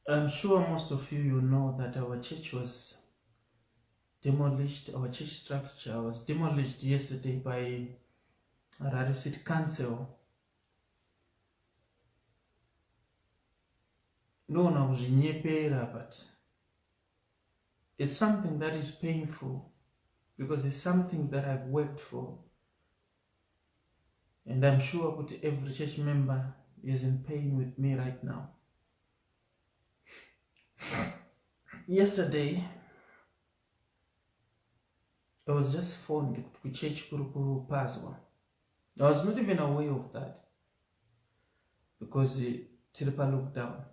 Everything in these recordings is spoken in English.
I'm sure most of you know that our church was demolished. Our church structure was demolished yesterday by Harare City Council. No, but it's something that is painful because it's something that I've worked for. And I'm sure that every church member is in pain with me right now. Yesterday, I was just phoned to church Kurukuru Paswa. I was not even aware of that because Tiripa looked down.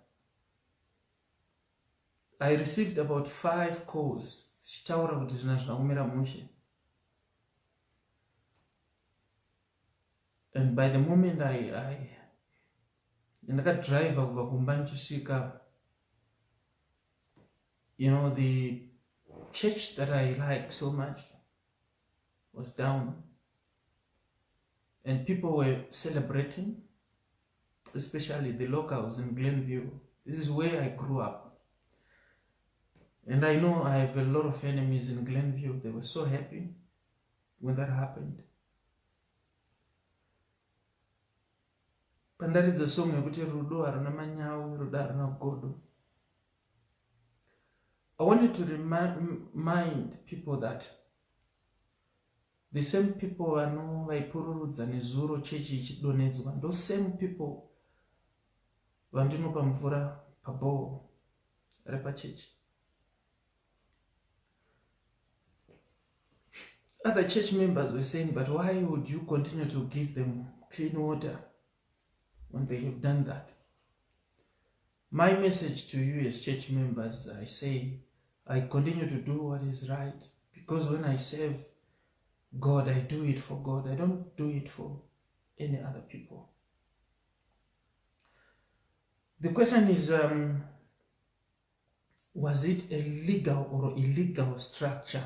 I received about 5 calls. And by the moment I drive over Kumbanchishika, you know, the church that I like so much was down. And people were celebrating, especially the locals in Glenview. This is where I grew up. And I know I have a lot of enemies in Glenview. They were so happy when that happened. But that is the song about Rudo Aruna Manyaw, Rudo Aruna Godo. I wanted to remind people that the same people are no Vaipuru and Zuro Chechi donates one. Those same people Vandino Pamvura Pabo Repa Church. Other church members were saying, but why would you continue to give them clean water when they have done that? My message to you as church members, I say, I continue to do what is right, because when I serve God, I do it for God. I don't do it for any other people. The question is, was it a legal or illegal structure?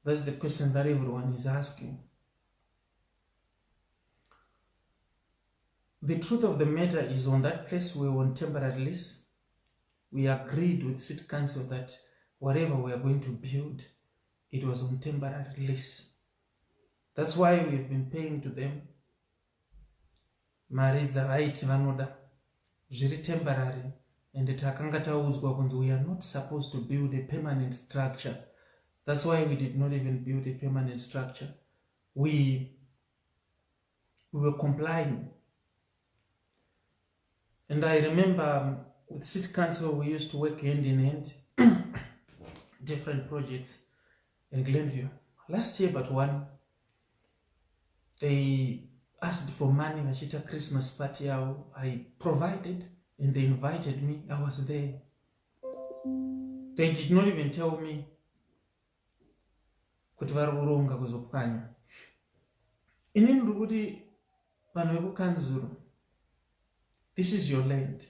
That's the question that everyone is asking. The truth of the matter is, on that place we were on temporary lease. We agreed with City Council that whatever we are going to build, it was on temporary lease. That's why we've been paying to them. Maridza right vanoda. Very temporary. And the Takangata we are not supposed to build a permanent structure. That's why we did not even build a permanent structure. We were complying. And I remember with City Council, we used to work hand in hand, different projects in Glenview. Last year, but one, they asked for money, Machita Christmas party. I provided, and they invited me. I was there. They did not even tell me kuti vari kuronga kuzopwanya. Inini ndikuti vanhu vekukanzuru, this is your land.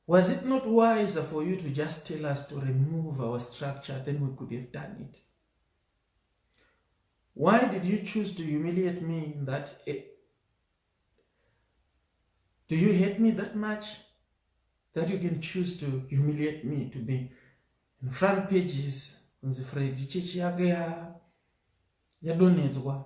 Was it not wiser for you to just tell us to remove our structure? Then we could have done it. Why did you choose to humiliate me in that? Do you hate me that much that you can choose to humiliate me, to be in front pages on the Freddy Chichi yake ya donetswa?